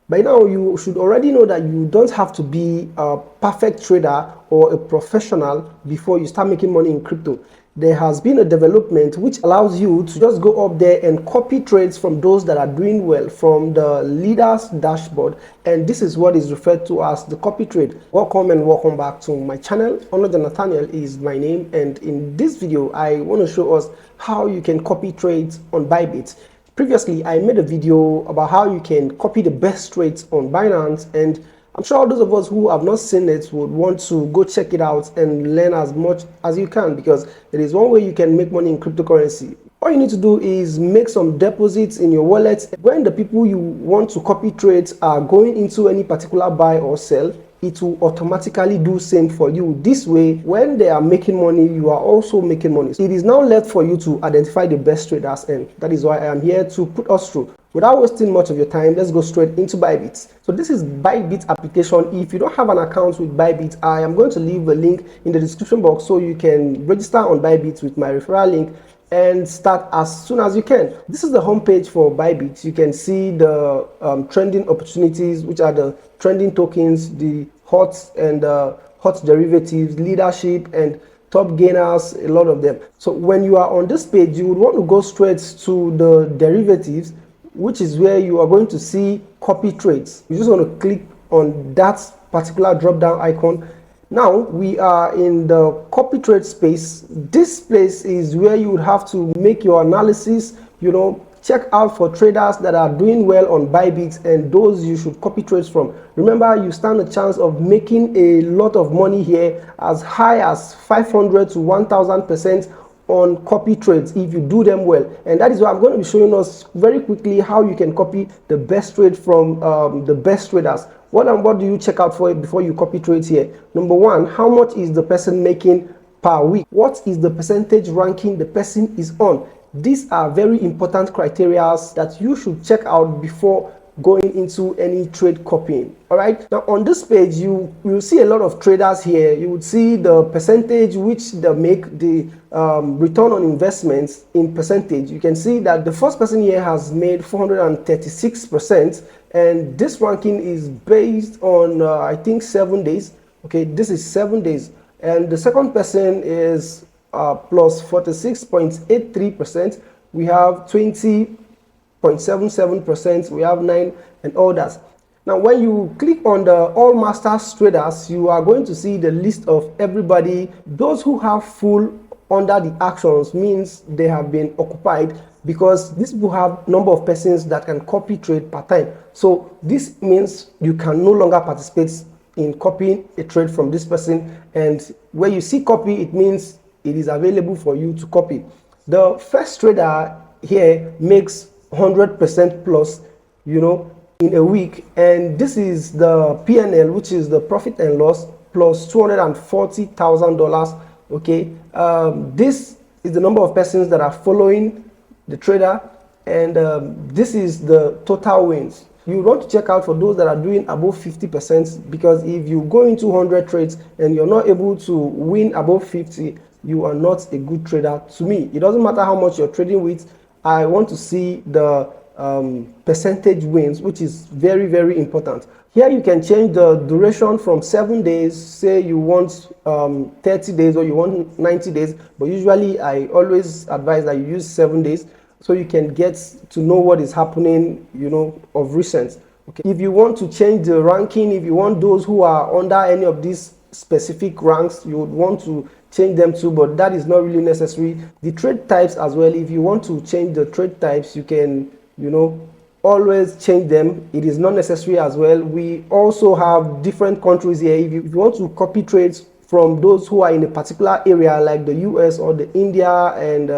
By now, you should already know that you don't have to be a perfect trader or a professional before you start making money in crypto. There has been a development which allows you to just go up there and copy trades from those that are doing well from the leader's dashboard, and this is what is referred to as the copy trade. Welcome and welcome back to my channel. Honored Nathaniel is my name, and in this video I want to show us how you can copy trades on BYBIT. Previously, I made a video about how you can copy the best trades on Binance, and I'm sure those of us who have not seen it would want to go check it out and learn as much as you can, because it is one way you can make money in cryptocurrency. All you need to do is make some deposits in your wallet. When the people you want to copy trades are going into any particular buy or sell, it will automatically do same for you. This way, when they are making money, you are also making money. It is now left for you to identify the best traders, and that is why I am here to put us through. Without wasting much of your time, let's go straight into BYBIT. So this is BYBIT application. If you don't have an account with BYBIT, I am going to leave a link in the description box so you can register on BYBIT with my referral link and start as soon as you can. This is the homepage for BYBIT. You can see the trending opportunities, which are the trending tokens, the hot and hot derivatives, leadership, and top gainers, a lot of them. So when you are on this page, you would want to go straight to the derivatives, which is where you are going to see copy trades. You just want to click on that particular drop down icon. Now we are in the copy trade space. This place is where you would have to make your analysis, check out for traders that are doing well on BYBIT and those you should copy trades from. Remember, you stand a chance of making a lot of money here, as high as 500 to 1000% on copy trades if you do them well. And that is why I'm going to be showing us very quickly how you can copy the best trade from the best traders. What do you check out for before you copy trades here? Number one, how much is the person making per week? What is the percentage ranking the person is on? These are very important criteria that you should check out before going into any trade copying. All right, now on this page you will see a lot of traders here. You would see the percentage which they make, the return on investments in percentage. You can see that the first person here has made 436%, and this ranking is based on I think 7 days. Okay, this is 7 days, and the second person is plus 46.83%. we have 20.77%, we have 9, and others. Now when you click on the all masters traders, you are going to see the list of everybody. Those who have full under the actions means they have been occupied, because these people have number of persons that can copy trade per time. So this means you can no longer participate in copying a trade from this person, and where you see copy, it means it is available for you to copy. The first trader here makes 100% plus, in a week, and this is the PNL, which is the profit and loss, plus $240,000. Okay, this is the number of persons that are following the trader, and this is the total wins. You want to check out for those that are doing above 50%, because if you go into 100 trades and you're not able to win above 50, you are not a good trader to me. It doesn't matter how much you're trading with. I want to see the percentage wins, which is very, very important. Here you can change the duration from 7 days, say you want 30 days or you want 90 days, but usually I always advise that you use 7 days so you can get to know what is happening, of recent. Okay. If you want to change the ranking, if you want those who are under any of these specific ranks, you would want to change them too, but that is not really necessary. The trade types as well, if you want to change the trade types, you can always change them. It is not necessary as well. We also have different countries here. If you want to copy trades from those who are in a particular area like the US or the India, and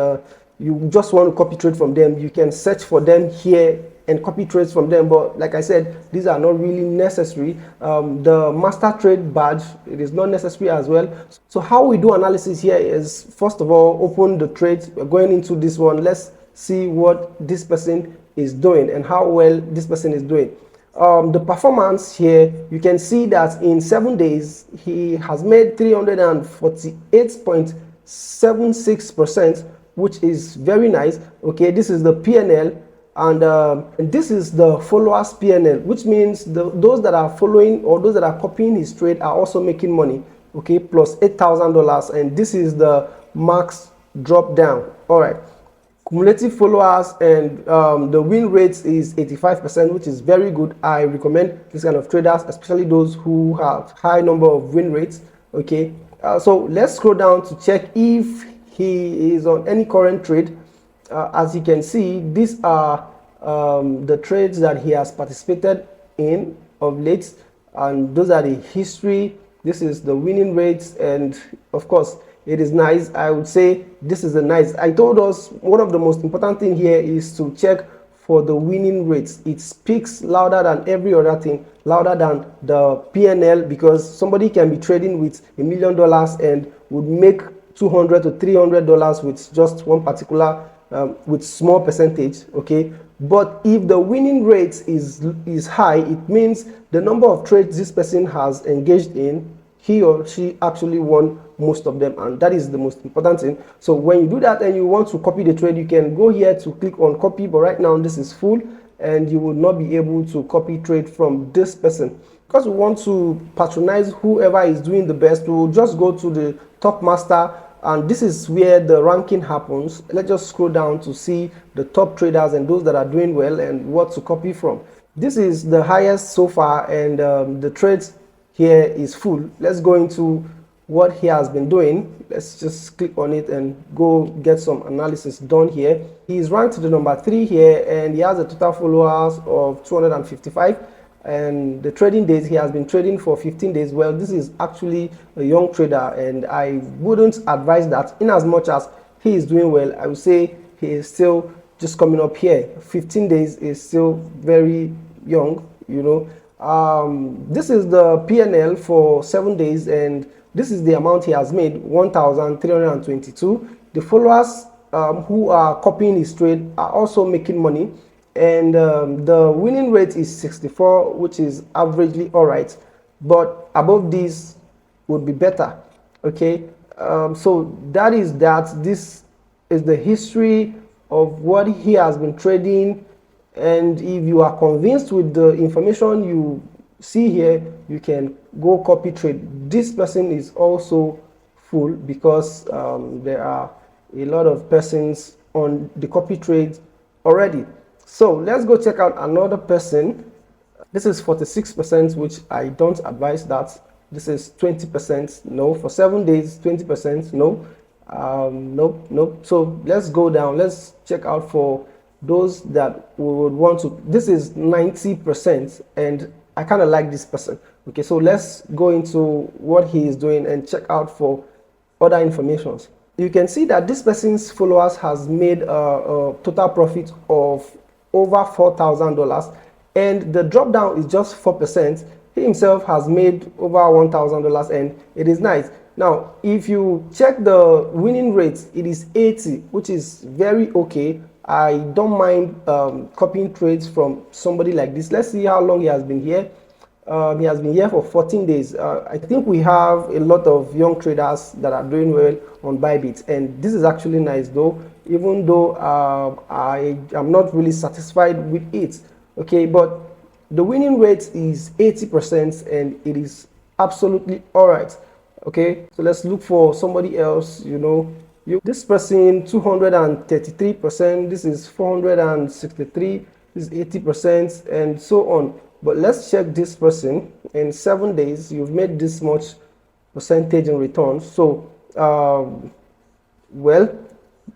you just want to copy trade from them, you can search for them here and copy trades from them. But like I said, these are not really necessary. The master trade badge, it is not necessary as well. So how we do analysis here is, first of all, open the trades. We're going into this one. Let's see what this person is doing and how well this person is doing. The performance here, you can see that in 7 days he has made 348.76%, which is very nice. Okay, this is the PNL. And this is the followers PNL, which means those that are following or those that are copying his trade are also making money, okay, plus $8,000. And this is the max drop down. All right, cumulative followers, and the win rate is 85%, which is very good. I recommend this kind of traders, especially those who have high number of win rates. Okay, so let's scroll down to check if he is on any current trade. As you can see, these are the trades that he has participated in of late, and those are the history. This is the winning rates, and of course it is nice. I would say this is a nice. I told us one of the most important thing here is to check for the winning rates. It speaks louder than every other thing, louder than the PNL, because somebody can be trading with $1 million and would make $200 to $300 with just one particular with small percentage. Okay, but if the winning rate is high, it means the number of trades this person has engaged in, he or she actually won most of them, and that is the most important thing. So when you do that and you want to copy the trade, you can go here to click on copy, but right now this is full and you will not be able to copy trade from this person. Because we want to patronize whoever is doing the best, we will just go to the top master, and this is where the ranking happens. Let's just scroll down to see the top traders and those that are doing well and what to copy from. This is the highest so far, and the trades here is full. Let's go into what he has been doing. Let's just click on it and go get some analysis done here. He is ranked to the number 3 here, and he has a total followers of 255, and the trading days, he has been trading for 15 days. Well, this is actually a young trader, and I wouldn't advise that. In as much as he is doing well, I would say he is still just coming up here. 15 days is still very young, you know. This is the PNL for 7 days, and this is the amount he has made, 1,322. The followers who are copying his trade are also making money, and the winning rate is 64, which is averagely all right, but above this would be better. Okay, so that is that. This is the history of what he has been trading. And if you are convinced with the information you see here, you can go copy trade. This person is also full because there are a lot of persons on the copy trade already. So let's go check out another person. This is 46%, which I don't advise that. This is 20%. No, for 7 days, 20%. No, nope. So let's go down. Let's check out for those that we would want to. This is 90%, and I kind of like this person. Okay, so let's go into what he is doing and check out for other informations. You can see that this person's followers has made a total profit of over $4,000, and the drop down is just 4%. He himself has made over $1,000, and it is nice. Now, if you check the winning rate, it is 80, which is very okay. I don't mind copying trades from somebody like this. Let's see how long he has been here. He has been here for 14 days. I think we have a lot of young traders that are doing well on BYBIT, and this is actually nice though, even though I am not really satisfied with it. Okay, but the winning rate is 80%, and it is absolutely all right. Okay, so let's look for somebody else. You know, this person 233%, this is 463, this is 80%, and so on. But let's check this person. In 7 days, you've made this much percentage in returns. So, well,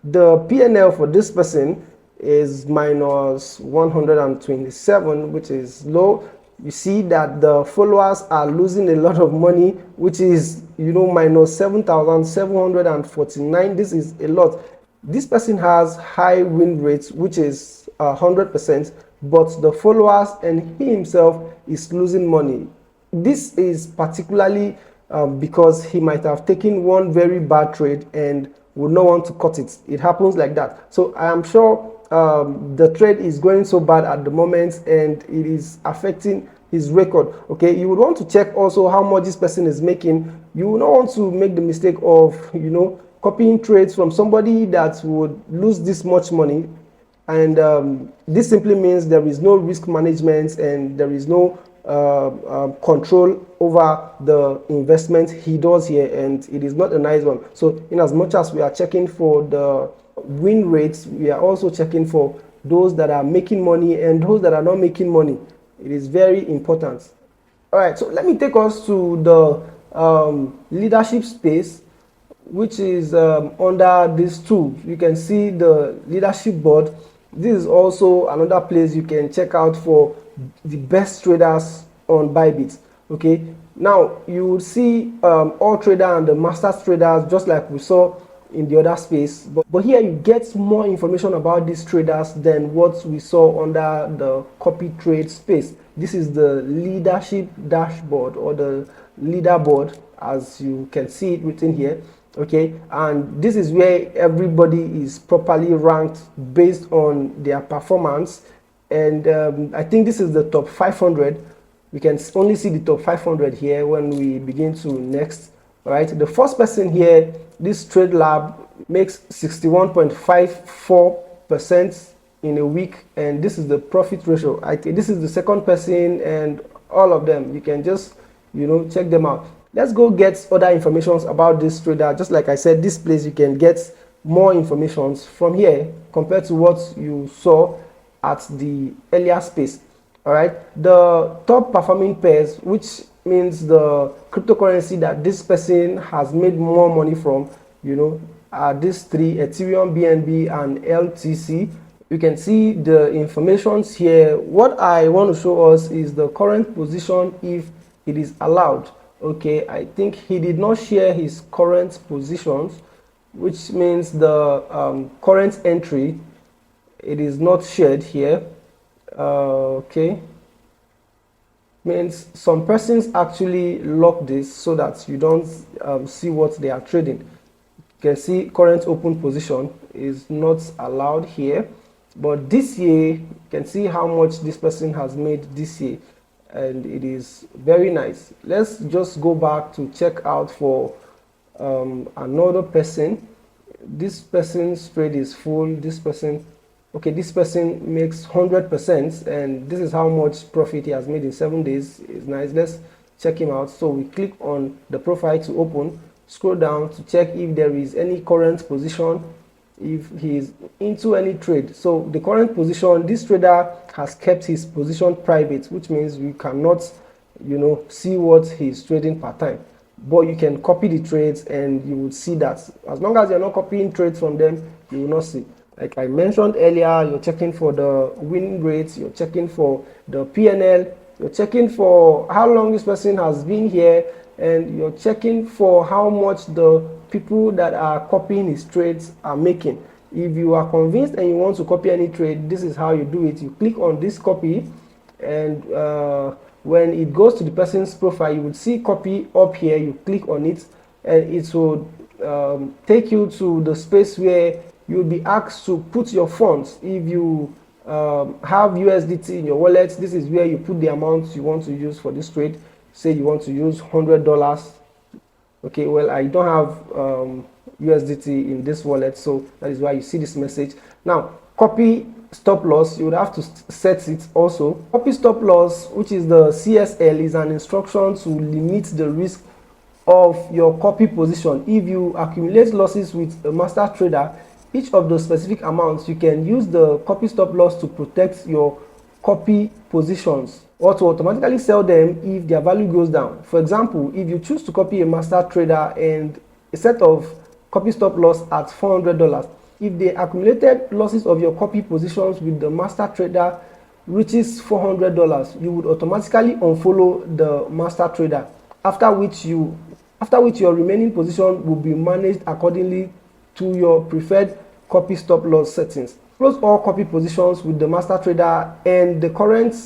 the PNL for this person is minus 127, which is low. You see that the followers are losing a lot of money, which is, you know, minus 7,749. This is a lot. This person has high win rates, which is 100%, but the followers and he himself is losing money. This is particularly because he might have taken one very bad trade and would not want to cut it. It happens like that. So I am sure the trade is going so bad at the moment, and it is affecting his record. Okay, you would want to check also how much this person is making. You will not want to make the mistake of, you know, copying trades from somebody that would lose this much money. And this simply means there is no risk management and there is no control over the investment he does here, and it is not a nice one. So in as much as we are checking for the win rates, we are also checking for those that are making money and those that are not making money. It is very important. All right, so let me take us to the leadership space, which is under this tool. You can see the leadership board. This is also another place you can check out for the best traders on BYBIT. Okay, now you will see all trader and the masters traders, just like we saw in the other space, but here you get more information about these traders than what we saw under the copy trade space. This is the leadership dashboard, or the leaderboard, as you can see it written here. Okay, and this is where everybody is properly ranked based on their performance. And I think this is the top 500. We can only see the top 500 here when we begin to next. All right, the first person here, this trade lab, makes 61.54% in a week, and this is the profit ratio. This is the second person, and all of them, you can just check them out. Let's go get other information about this trader. Just like I said, this place you can get more information from here compared to what you saw at the earlier space. All right, the top performing pairs, which means the cryptocurrency that this person has made more money from, are these three: Ethereum, BNB, and JLJCc. You can see the information here. What I want to show us is the current position if it is allowed. Okay, I think he did not share his current positions, which means the current entry, it is not shared here. Okay, means some persons actually lock this so that you don't see what they are trading. You can see current open position is not allowed here, but this year you can see how much this person has made this year, and it is very nice. Let's just go back to check out for another person. This person's trade is full. This person, okay, this person makes 100%, and this is how much profit he has made in 7 days. It's nice. Let's check him out. So we click on the profile to open, scroll down to check if there is any current position, if he is into any trade. So the current position, this trader has kept his position private, which means we cannot see what he's trading per time, but you can copy the trades and you will see that. As long as you're not copying trades from them, you will not see. Like I mentioned earlier, you're checking for the win rates, you're checking for the PNL, you're checking for how long this person has been here, and you're checking for how much the people that are copying his trades are making. If you are convinced and you want to copy any trade, this is how you do it. You click on this copy, and when it goes to the person's profile, you will see copy up here. You click on it, and it will take you to the space where you'll be asked to put your funds. If you have USDT in your wallet, this is where you put the amount you want to use for this trade. Say you want to use $100. Okay, well, I don't have USDT in this wallet, so that is why you see this message. Now, copy stop loss, you would have to set it also. Copy stop loss, which is the CSL, is an instruction to limit the risk of your copy position. If you accumulate losses with a master trader, each of the specific amounts, you can use the copy stop loss to protect your copy positions, or to automatically sell them if their value goes down. For example, if you choose to copy a master trader and a set of copy stop loss at $400, if the accumulated losses of your copy positions with the master trader reaches $400, you would automatically unfollow the master trader, after which your remaining position will be managed accordingly to your preferred copy stop loss settings. Close all copy positions with the master trader and the current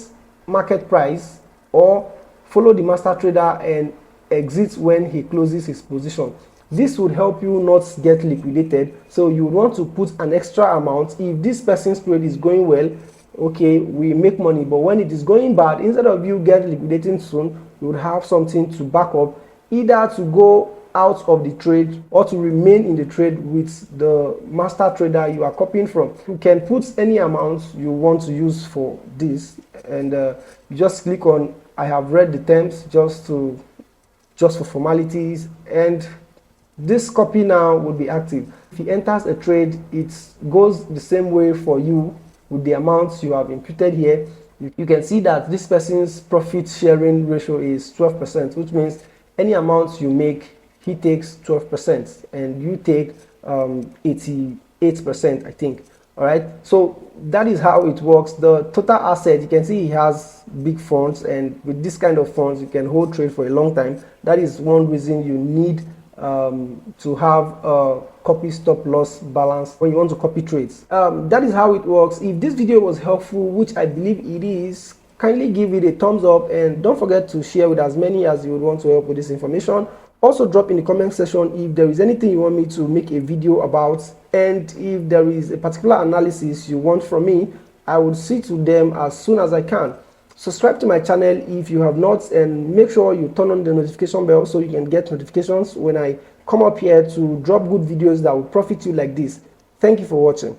market price, or follow the master trader and exit when he closes his position. This would help you not get liquidated, so you would want to put an extra amount. If this person's trade is going well, okay, we make money, but when it is going bad, instead of you get liquidating soon, you would have something to back up, either to go out of the trade or to remain in the trade with the master trader you are copying from. You can put any amount you want to use for this, and you just click on I have read the terms just for formalities, and this copy now will be active. If he enters a trade, it goes the same way for you with the amounts you have imputed here. You can see that this person's profit sharing ratio is 12%, which means any amount you make, he takes 12% and you take 88%, I think. All right, so that is how it works. The total asset, you can see he has big funds, and with this kind of funds you can hold trade for a long time. That is one reason you need to have a copy stop loss balance when you want to copy trades. That is how it works. If this video was helpful, which I believe it is, kindly give it a thumbs up, and don't forget to share with as many as you would want to help with this information. Also drop in the comment section if there is anything you want me to make a video about, and if there is a particular analysis you want from me, I will see to them as soon as I can. Subscribe to my channel if you have not, and make sure you turn on the notification bell so you can get notifications when I come up here to drop good videos that will profit you like this. Thank you for watching.